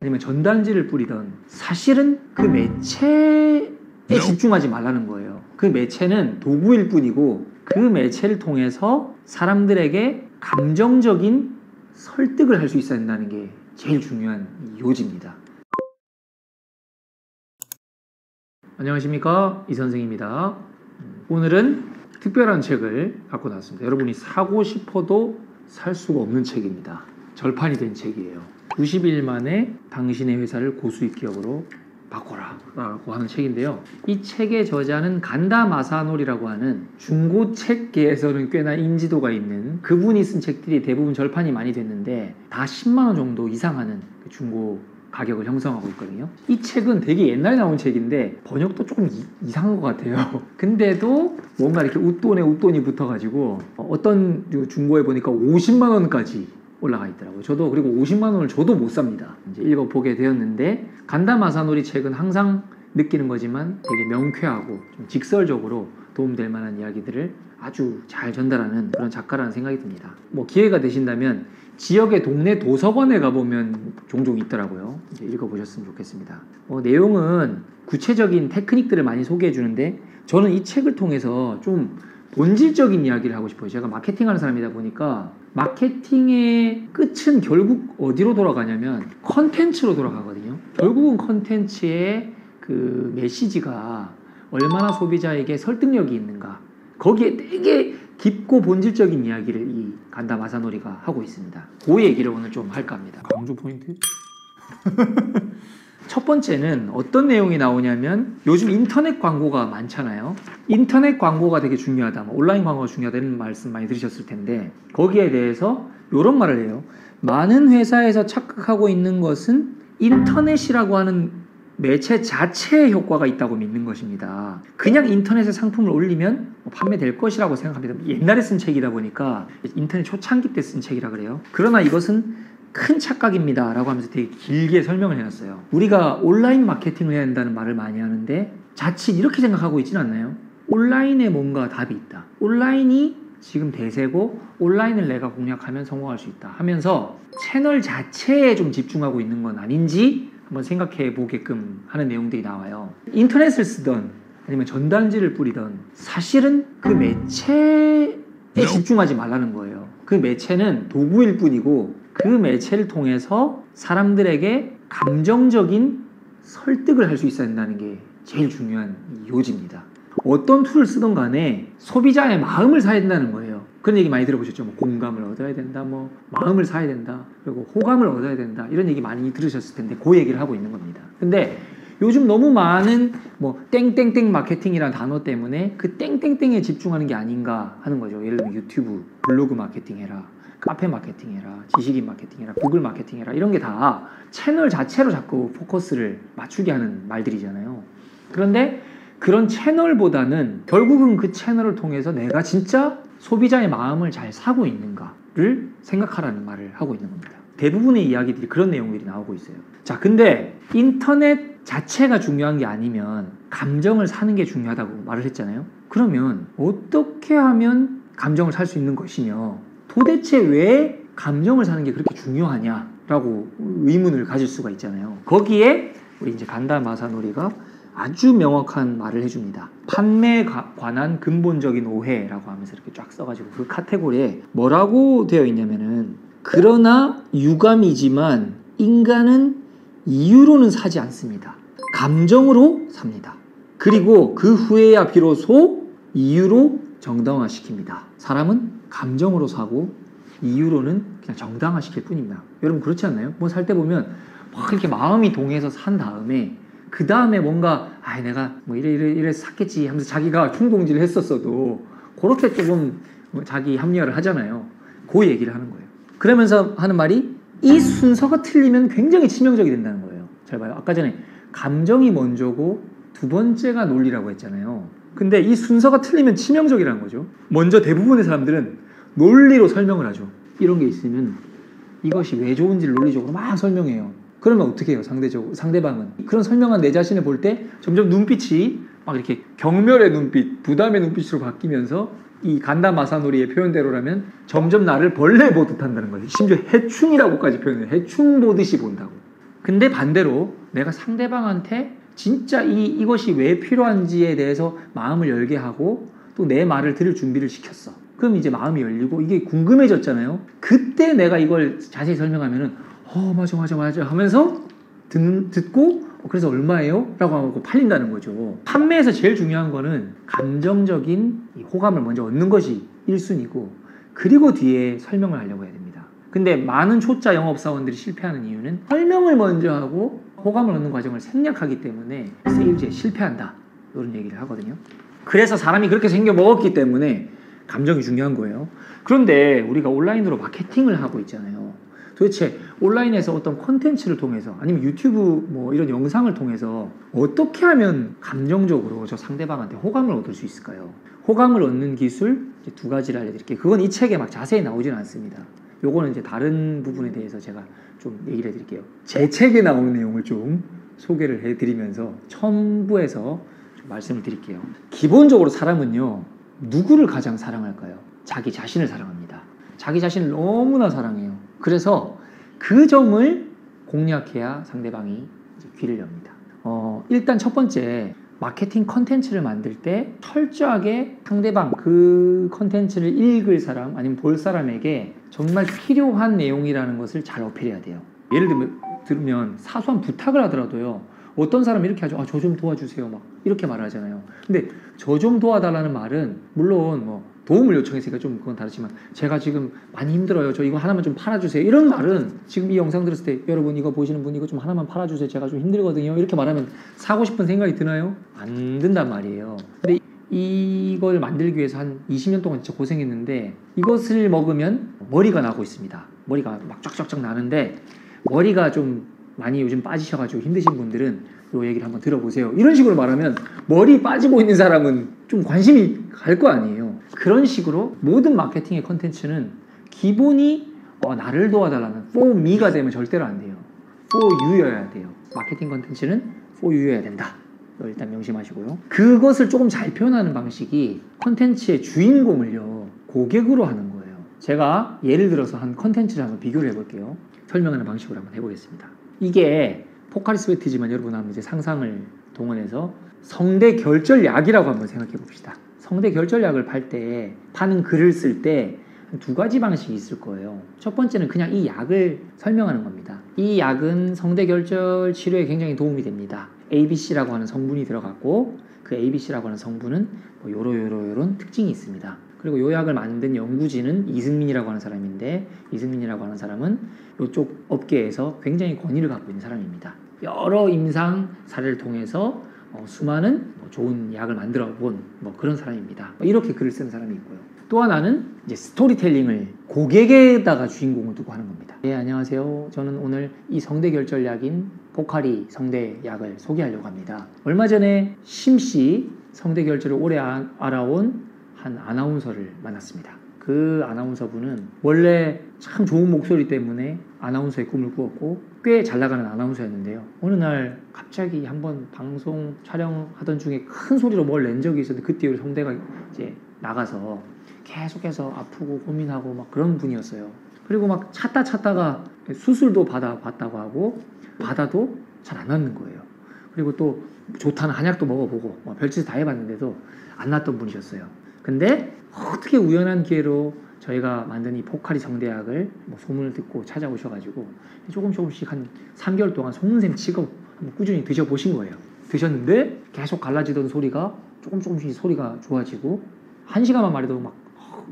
아니면 전단지를 뿌리던 사실은 그 매체에 집중하지 말라는 거예요. 그 매체는 도구일 뿐이고 그 매체를 통해서 사람들에게 감정적인 설득을 할 수 있어야 한다는 게 제일 중요한 요지입니다. 안녕하십니까, 이 선생입니다. 오늘은 특별한 책을 갖고 나왔습니다. 여러분이 사고 싶어도 살 수가 없는 책입니다. 절판이 된 책이에요. 90일 만에 당신의 회사를 고수익 기업으로 바꿔라 라고 하는 책인데요. 이 책의 저자는 간다 마사노리라고 하는 중고책계에서는 꽤나 인지도가 있는 그분이 쓴 책들이 대부분 절판이 많이 됐는데 다 10만원 정도 이상 하는 중고 가격을 형성하고 있거든요. 이 책은 되게 옛날에 나온 책인데 번역도 조금 이상한 것 같아요. 근데도 뭔가 이렇게 웃돈에 웃돈이 붙어가지고 어떤 중고에 보니까 50만원까지 올라가 있더라고요. 저도 그리고 50만원을 저도 못 삽니다. 이제 읽어보게 되었는데 간다 마사노리 책은 항상 느끼는 거지만 되게 명쾌하고 좀 직설적으로 도움될 만한 이야기들을 아주 잘 전달하는 그런 작가라는 생각이 듭니다. 뭐 기회가 되신다면 지역의 동네 도서관에 가보면 종종 있더라고요. 이제 읽어보셨으면 좋겠습니다. 내용은 구체적인 테크닉들을 많이 소개해 주는데 저는 이 책을 통해서 좀 본질적인 이야기를 하고 싶어요. 제가 마케팅하는 사람이다 보니까 마케팅의 끝은 결국 어디로 돌아가냐면 컨텐츠로 돌아가거든요. 결국은 컨텐츠의 그 메시지가 얼마나 소비자에게 설득력이 있는가, 거기에 되게 깊고 본질적인 이야기를 이 간다 마사노리가 하고 있습니다. 그 얘기를 오늘 좀 할까 합니다. 강조 포인트? 첫 번째는 어떤 내용이 나오냐면 요즘 인터넷 광고가 많잖아요. 인터넷 광고가 되게 중요하다, 온라인 광고가 중요하다는 말씀 많이 들으셨을 텐데 거기에 대해서 이런 말을 해요. 많은 회사에서 착각하고 있는 것은 인터넷이라고 하는 매체 자체의 효과가 있다고 믿는 것입니다. 그냥 인터넷에 상품을 올리면 판매될 것이라고 생각합니다. 옛날에 쓴 책이다 보니까 인터넷 초창기 때 쓴 책이라 그래요. 그러나 이것은 큰 착각입니다 라고 하면서 되게 길게 설명을 해놨어요. 우리가 온라인 마케팅을 해야 한다는 말을 많이 하는데 자칫 이렇게 생각하고 있지는 않나요? 온라인에 뭔가 답이 있다, 온라인이 지금 대세고 온라인을 내가 공략하면 성공할 수 있다 하면서 채널 자체에 좀 집중하고 있는 건 아닌지 한번 생각해 보게끔 하는 내용들이 나와요. 인터넷을 쓰던 아니면 전단지를 뿌리던 사실은 그 매체에 집중하지 말라는 거예요. 그 매체는 도구일 뿐이고 그 매체를 통해서 사람들에게 감정적인 설득을 할 수 있어야 한다는 게 제일 중요한 요지입니다. 어떤 툴을 쓰던 간에 소비자의 마음을 사야 된다는 거예요. 그런 얘기 많이 들어보셨죠? 공감을 얻어야 된다, 마음을 사야 된다, 그리고 호감을 얻어야 된다, 이런 얘기 많이 들으셨을 텐데 그 얘기를 하고 있는 겁니다. 근데 요즘 너무 많은 땡땡땡 마케팅이라는 단어 때문에 그 땡땡땡에 집중하는 게 아닌가 하는 거죠. 예를 들면 유튜브, 블로그 마케팅 해라, 카페 마케팅 해라, 지식인 마케팅 해라, 구글 마케팅 해라, 이런 게 다 채널 자체로 자꾸 포커스를 맞추게 하는 말들이잖아요. 그런데 그런 채널보다는 결국은 그 채널을 통해서 내가 진짜 소비자의 마음을 잘 사고 있는가를 생각하라는 말을 하고 있는 겁니다. 대부분의 이야기들이 그런 내용들이 나오고 있어요. 자, 근데 인터넷 자체가 중요한 게 아니면 감정을 사는 게 중요하다고 말을 했잖아요. 그러면 어떻게 하면 감정을 살 수 있는 것이며 도대체 왜 감정을 사는 게 그렇게 중요하냐라고 의문을 가질 수가 있잖아요. 거기에 우리 이제 간다 마사노리가 아주 명확한 말을 해줍니다. 판매에 관한 근본적인 오해라고 하면서 이렇게 쫙 써가지고 그 카테고리에 뭐라고 되어 있냐면은 그러나 유감이지만 인간은 이유로는 사지 않습니다. 감정으로 삽니다. 그리고 그 후에야 비로소 이유로 정당화시킵니다. 사람은 감정으로 사고 이유로는 그냥 정당화시킬 뿐입니다. 여러분 그렇지 않나요? 살 때 보면 막 이렇게 마음이 동해서 산 다음에 그 다음에 뭔가 내가 이래 샀겠지 하면서 자기가 충동질을 했었어도 그렇게 조금 자기 합리화를 하잖아요. 그 얘기를 하는 거예요. 그러면서 하는 말이 이 순서가 틀리면 굉장히 치명적이 된다는 거예요. 잘 봐요. 아까 전에 감정이 먼저고 두 번째가 논리라고 했잖아요. 근데 이 순서가 틀리면 치명적이라는 거죠. 먼저 대부분의 사람들은 논리로 설명을 하죠. 이런 게 있으면 이것이 왜 좋은지를 논리적으로 막 설명해요. 그러면 어떻게 해요? 상대방은 그런 설명한 내 자신을 볼 때 점점 눈빛이 막 이렇게 경멸의 눈빛, 부담의 눈빛으로 바뀌면서 이 간다 마사노리의 표현대로라면 점점 나를 벌레 보듯 한다는 거예요. 심지어 해충이라고까지 표현해요. 해충 보듯이 본다고. 근데 반대로 내가 상대방한테 진짜 이것이 왜 필요한지에 대해서 마음을 열게 하고 또 내 말을 들을 준비를 시켰어. 그럼 이제 마음이 열리고 이게 궁금해졌잖아요. 그때 내가 이걸 자세히 설명하면은 맞아 하면서 듣고 그래서 얼마예요? 라고 하고 팔린다는 거죠. 판매에서 제일 중요한 거는 감정적인 호감을 먼저 얻는 것이 1순위고 그리고 뒤에 설명을 하려고 해야 됩니다. 근데 많은 초짜 영업사원들이 실패하는 이유는 설명을 먼저 하고 호감을 얻는 과정을 생략하기 때문에 세일즈에 실패한다. 이런 얘기를 하거든요. 그래서 사람이 그렇게 생겨 먹었기 때문에 감정이 중요한 거예요. 그런데 우리가 온라인으로 마케팅을 하고 있잖아요. 도대체 온라인에서 어떤 콘텐츠를 통해서 아니면 유튜브 뭐 이런 영상을 통해서 어떻게 하면 감정적으로 저 상대방한테 호감을 얻을 수 있을까요? 호감을 얻는 기술 이제 2가지를 알려드릴게요. 그건 이 책에 막 자세히 나오지는 않습니다. 요거는 이제 다른 부분에 대해서 제가 좀 얘기를 해드릴게요. 제 책에 나오는 내용을 좀 소개를 해드리면서 첨부해서 좀 말씀을 드릴게요. 기본적으로 사람은요, 누구를 가장 사랑할까요? 자기 자신을 사랑합니다. 자기 자신을 너무나 사랑해요. 그래서 그 점을 공략해야 상대방이 이제 귀를 엽니다. 일단 첫 번째, 마케팅 컨텐츠를 만들 때 철저하게 상대방 그 컨텐츠를 읽을 사람 아니면 볼 사람에게 정말 필요한 내용이라는 것을 잘 어필해야 돼요. 예를 들면 사소한 부탁을 하더라도요, 어떤 사람이 이렇게 하죠. 저 좀 도와주세요. 막 이렇게 말을 하잖아요. 근데 저 좀 도와달라는 말은 물론 뭐 도움을 요청했으니까 좀 그건 다르지만 제가 지금 많이 힘들어요. 저 이거 하나만 좀 팔아주세요. 이런 말은 지금 이 영상 들었을 때 여러분 이거 보시는 분 이거 좀 하나만 팔아주세요. 제가 좀 힘들거든요. 이렇게 말하면 사고 싶은 생각이 드나요? 안 든단 말이에요. 근데 이걸 만들기 위해서 한 20년 동안 진짜 고생했는데 이것을 먹으면 머리가 나고 있습니다. 머리가 막 쫙쫙쫙 나는데 머리가 좀 많이 요즘 빠지셔가지고 힘드신 분들은 이 얘기를 한번 들어보세요. 이런 식으로 말하면 머리 빠지고 있는 사람은 좀 관심이 갈 거 아니에요. 그런 식으로 모든 마케팅의 컨텐츠는 기본이 나를 도와달라는 for me가 되면 절대로 안 돼요. for you여야 돼요. 마케팅 컨텐츠는 for you여야 된다. 일단 명심하시고요. 그것을 조금 잘 표현하는 방식이 컨텐츠의 주인공을요, 고객으로 하는 거예요. 제가 예를 들어서 한 컨텐츠를 한번 비교를 해볼게요. 설명하는 방식으로 한번 해보겠습니다. 이게 포카리 스웨트지만 여러분 한번 이제 상상을 동원해서 성대 결절약이라고 한번 생각해 봅시다. 성대 결절약을 파는 글을 쓸 때 2가지 방식이 있을 거예요. 첫 번째는 그냥 이 약을 설명하는 겁니다. 이 약은 성대 결절 치료에 굉장히 도움이 됩니다. ABC라고 하는 성분이 들어갔고 그 ABC라고 하는 성분은 요런 특징이 있습니다. 그리고 이 약을 만든 연구진은 이승민이라고 하는 사람인데, 이승민이라고 하는 사람은 이쪽 업계에서 굉장히 권위를 갖고 있는 사람입니다. 여러 임상 사례를 통해서 수많은 좋은 약을 만들어 본 그런 사람입니다. 이렇게 글을 쓰는 사람이 있고요. 또 하나는 이제 스토리텔링을 고객에다가 주인공을 두고 하는 겁니다. 네, 안녕하세요. 저는 오늘 이 성대결절약인 포카리 성대약을 소개하려고 합니다. 얼마 전에 심씨 성대결절을 오래 알아온 한 아나운서를 만났습니다. 그 아나운서분은 원래 참 좋은 목소리 때문에 아나운서의 꿈을 꾸었고 꽤 잘 나가는 아나운서였는데요. 어느 날 갑자기 한번 방송 촬영하던 중에 큰 소리로 뭘 낸 적이 있었는데 그때 우리 성대가 이제 나가서 계속해서 아프고 고민하고 막 그런 분이었어요. 그리고 막 찾다가 수술도 받았다고 하고 받아도 잘 안 낫는 거예요. 그리고 또 좋다는 한약도 먹어보고 별짓을 다 해봤는데도 안 낫던 분이셨어요. 근데 어떻게 우연한 기회로 저희가 만든 이 포카리 성대약을 소문을 듣고 찾아오셔가지고 조금씩 한 3개월 동안 속는셈 치고 꾸준히 드셔보신 거예요. 드셨는데 계속 갈라지던 소리가 조금씩 소리가 좋아지고 1시간만 말해도 막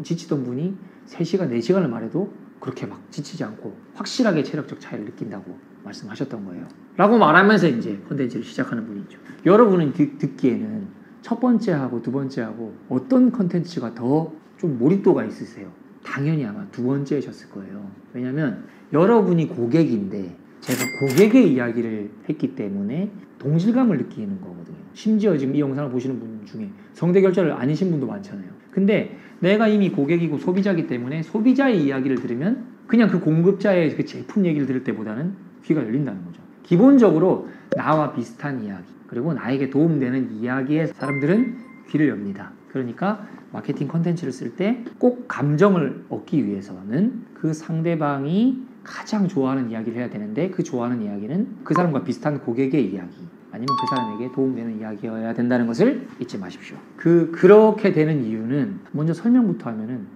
지치던 분이 3시간, 4시간을 말해도 그렇게 막 지치지 않고 확실하게 체력적 차이를 느낀다고 말씀하셨던 거예요. 라고 말하면서 이제 콘텐츠를 시작하는 분이죠. 여러분은 듣기에는 첫 번째하고 두 번째하고 어떤 컨텐츠가 더 좀 몰입도가 있으세요? 당연히 아마 두 번째셨을 거예요. 왜냐면 여러분이 고객인데 제가 고객의 이야기를 했기 때문에 동질감을 느끼는 거거든요. 심지어 지금 이 영상을 보시는 분 중에 성대결절을 아니신 분도 많잖아요. 근데 내가 이미 고객이고 소비자이기 때문에 소비자의 이야기를 들으면 그냥 그 공급자의 그 제품 얘기를 들을 때보다는 귀가 열린다는 거죠. 기본적으로 나와 비슷한 이야기 그리고 나에게 도움되는 이야기에 사람들은 귀를 엽니다. 그러니까 마케팅 컨텐츠를 쓸 때 꼭 감정을 얻기 위해서는 그 상대방이 가장 좋아하는 이야기를 해야 되는데 그 좋아하는 이야기는 그 사람과 비슷한 고객의 이야기 아니면 그 사람에게 도움되는 이야기여야 된다는 것을 잊지 마십시오. 그렇게 되는 이유는 먼저 설명부터 하면은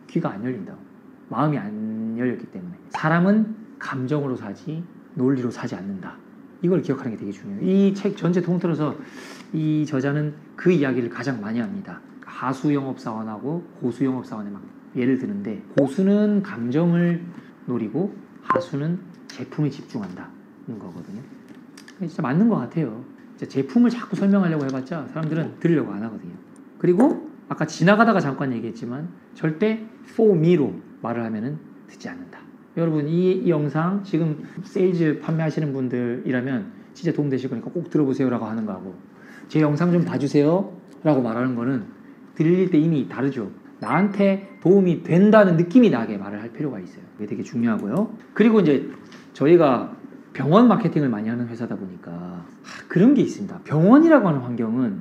귀가 안 열린다고. 마음이 안 열렸기 때문에. 사람은 감정으로 사지 논리로 사지 않는다. 이걸 기억하는 게 되게 중요해요. 이 책 전체 통틀어서 이 저자는 그 이야기를 가장 많이 합니다. 하수 영업사원하고 고수 영업사원의 막 예를 드는데 고수는 감정을 노리고 하수는 제품에 집중한다는 거거든요. 진짜 맞는 것 같아요. 제품을 자꾸 설명하려고 해봤자 사람들은 들으려고 안 하거든요. 그리고 아까 지나가다가 잠깐 얘기했지만 절대 for me로 말을 하면은 듣지 않는다. 여러분 이 영상 지금 세일즈 판매하시는 분들이라면 진짜 도움되실 거니까 꼭 들어보세요 라고 하는 거하고 제 영상 좀 봐주세요 라고 말하는 거는 들릴 때 이미 다르죠. 나한테 도움이 된다는 느낌이 나게 말을 할 필요가 있어요. 그게 되게 중요하고요. 그리고 이제 저희가 병원 마케팅을 많이 하는 회사다 보니까 그런 게 있습니다. 병원이라고 하는 환경은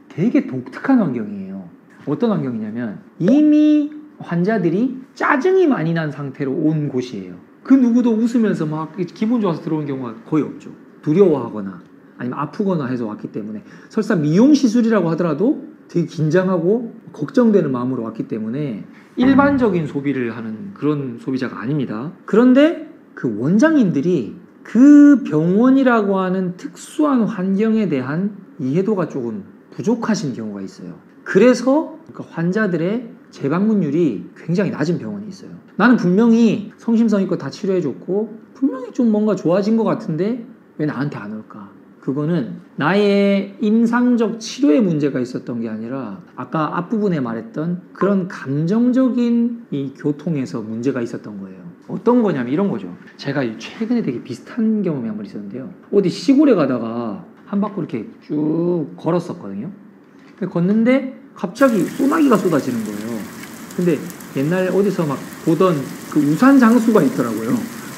되게 독특한 환경이에요. 어떤 환경이냐면 이미 환자들이 짜증이 많이 난 상태로 온 곳이에요. 그 누구도 웃으면서 막 기분 좋아서 들어오는 경우가 거의 없죠. 두려워하거나 아니면 아프거나 해서 왔기 때문에 설사 미용시술이라고 하더라도 되게 긴장하고 걱정되는 마음으로 왔기 때문에 일반적인 소비를 하는 그런 소비자가 아닙니다. 그런데 그 원장님들이 그 병원이라고 하는 특수한 환경에 대한 이해도가 조금 부족하신 경우가 있어요. 그래서 환자들의 재방문율이 굉장히 낮은 병원이 있어요. 나는 분명히 성심성의껏 다 치료해줬고 분명히 좀 뭔가 좋아진 것 같은데 왜 나한테 안 올까? 그거는 나의 임상적 치료에 문제가 있었던 게 아니라 아까 앞부분에 말했던 그런 감정적인 이 교통에서 문제가 있었던 거예요. 어떤 거냐면 이런 거죠. 제가 최근에 되게 비슷한 경험이 한 번 있었는데요. 어디 시골에 가다가 한 바퀴 이렇게 쭉 걸었었거든요. 걷는데 갑자기 소나기가 쏟아지는 거예요. 근데 옛날 어디서 막 보던 그 우산 장수가 있더라고요.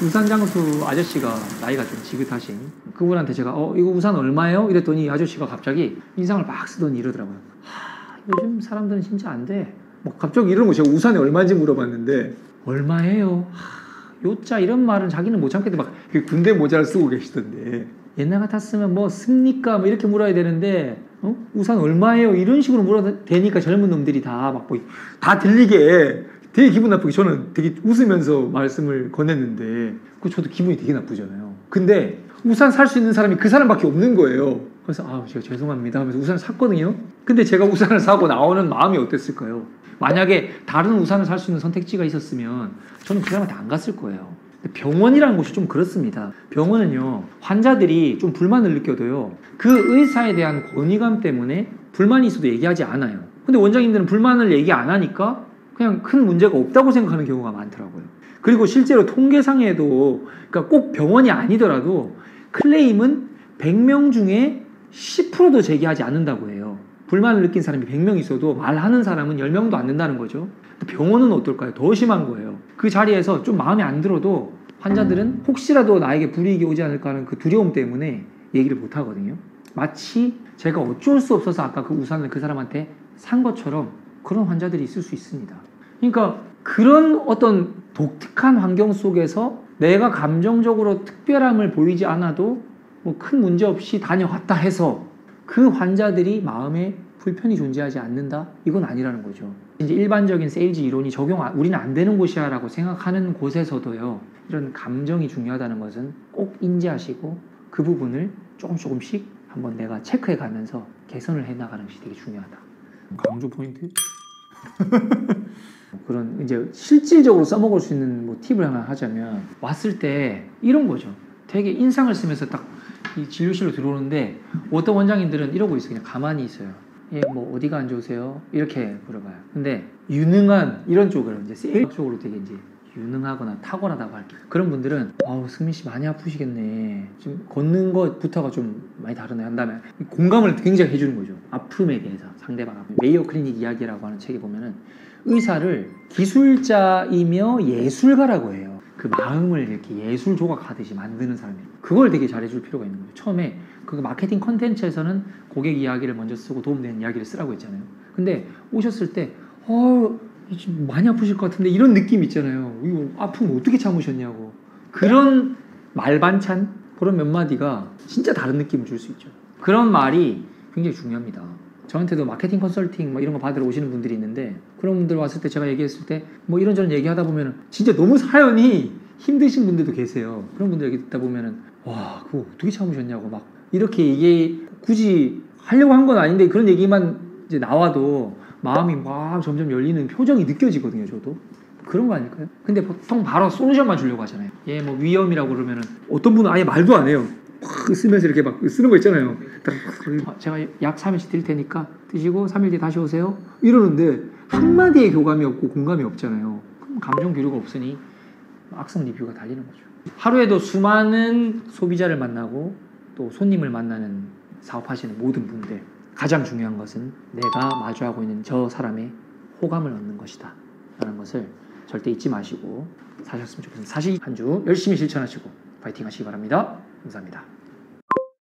우산 장수 아저씨가 나이가 좀 지긋하신 그분한테 제가 이거 우산 얼마예요? 이랬더니 아저씨가 갑자기 인상을 막 쓰더니 이러더라고요. 요즘 사람들은 진짜 안 돼. 뭐 갑자기 이러는 거 제가 우산이 얼마인지 물어봤는데 얼마예요? 요자 이런 말은 자기는 못 참겠대. 막 군대 모자를 쓰고 계시던데 옛날 같았으면 뭐 씁니까? 뭐 이렇게 물어야 되는데 우산 얼마예요? 이런 식으로 물어도 되니까 젊은 놈들이 다 막 다 들리게 되게 기분 나쁘게 저는 되게 웃으면서 말씀을 건넸는데 저도 기분이 되게 나쁘잖아요. 근데 우산 살 수 있는 사람이 그 사람밖에 없는 거예요. 그래서 제가 죄송합니다 하면서 우산을 샀거든요. 근데 제가 우산을 사고 나오는 마음이 어땠을까요? 만약에 다른 우산을 살 수 있는 선택지가 있었으면 저는 그 사람한테 안 갔을 거예요. 병원이라는 곳이 좀 그렇습니다. 병원은요, 환자들이 좀 불만을 느껴도요, 그 의사에 대한 권위감 때문에 불만이 있어도 얘기하지 않아요. 근데 원장님들은 불만을 얘기 안 하니까 그냥 큰 문제가 없다고 생각하는 경우가 많더라고요. 그리고 실제로 통계상에도, 그러니까 꼭 병원이 아니더라도 클레임은 100명 중에 10%도 제기하지 않는다고 해요. 불만을 느낀 사람이 100명 있어도 말하는 사람은 10명도 안 된다는 거죠. 병원은 어떨까요? 더 심한 거예요. 그 자리에서 좀 마음에 안 들어도 환자들은 혹시라도 나에게 불이익이 오지 않을까 하는 그 두려움 때문에 얘기를 못 하거든요. 마치 제가 어쩔 수 없어서 아까 그 우산을 그 사람한테 산 것처럼 그런 환자들이 있을 수 있습니다. 그러니까 그런 어떤 독특한 환경 속에서 내가 감정적으로 특별함을 보이지 않아도 뭐 큰 문제 없이 다녀왔다 해서 그 환자들이 마음에 불편이 존재하지 않는다? 이건 아니라는 거죠. 이제 일반적인 세일즈 이론이 우리는 안 되는 곳이야 라고 생각하는 곳에서도요, 이런 감정이 중요하다는 것은 꼭 인지하시고 그 부분을 조금씩 한번 내가 체크해 가면서 개선을 해 나가는 것이 되게 중요하다. 강조 포인트? 그런 이제 실질적으로 써먹을 수 있는 뭐 팁을 하나 하자면, 왔을 때 이런 거죠. 되게 인상을 쓰면서 딱 이 진료실로 들어오는데 어떤 원장님들은 이러고 있어요. 그냥 가만히 있어요. 예, 뭐 어디가 안 좋으세요? 이렇게 물어봐요. 근데 유능한 이런 쪽으로 이제 세일 쪽으로 되게 이제 유능하거나 탁월하다고 할게요. 그런 분들은 승민 씨 많이 아프시겠네. 지금 걷는 것부터가 좀 많이 다르네 한 다음에 공감을 굉장히 해주는 거죠. 아픔에 대해서 상대방 아픔. 메이오 클리닉 이야기라고 하는 책에 보면은 의사를 기술자이며 예술가라고 해요. 그 마음을 이렇게 예술 조각하듯이 만드는 사람이에요. 그걸 되게 잘해줄 필요가 있는 거예요. 처음에 그 마케팅 컨텐츠에서는 고객 이야기를 먼저 쓰고 도움되는 이야기를 쓰라고 했잖아요. 근데 오셨을 때 지금 많이 아프실 것 같은데 이런 느낌 있잖아요. 이거 아픔 어떻게 참으셨냐고. 그런 말반찬 그런 몇 마디가 진짜 다른 느낌을 줄 수 있죠. 그런 말이 굉장히 중요합니다. 저한테도 마케팅 컨설팅 뭐 이런 거 받으러 오시는 분들이 있는데 그런 분들 왔을 때 제가 얘기했을 때 뭐 이런저런 얘기하다 보면 진짜 너무 사연이 힘드신 분들도 계세요. 그런 분들 얘기 듣다 보면은 와 그거 어떻게 참으셨냐고 막 이렇게 이게 굳이 하려고 한 건 아닌데 그런 얘기만 이제 나와도 마음이 막 점점 열리는 표정이 느껴지거든요. 저도 그런 거 아닐까요? 근데 보통 바로 솔루션만 주려고 하잖아요. 예, 뭐 위험이라고 그러면은 어떤 분은 아예 말도 안 해요. 막 쓰면서 이렇게 막 쓰는 거 있잖아요. 제가 약 3일씩 드릴 테니까 드시고 3일 뒤에 다시 오세요. 이러는데 한마디의 교감이 없고 공감이 없잖아요. 그럼 감정 교류가 없으니 악성 리뷰가 달리는 거죠. 하루에도 수많은 소비자를 만나고 또 손님을 만나는 사업하시는 모든 분들 가장 중요한 것은 내가 마주하고 있는 저 사람의 호감을 얻는 것이다 라는 것을 절대 잊지 마시고 사셨으면 좋겠습니다. 사실 한 주 열심히 실천하시고 파이팅 하시기 바랍니다. 감사합니다.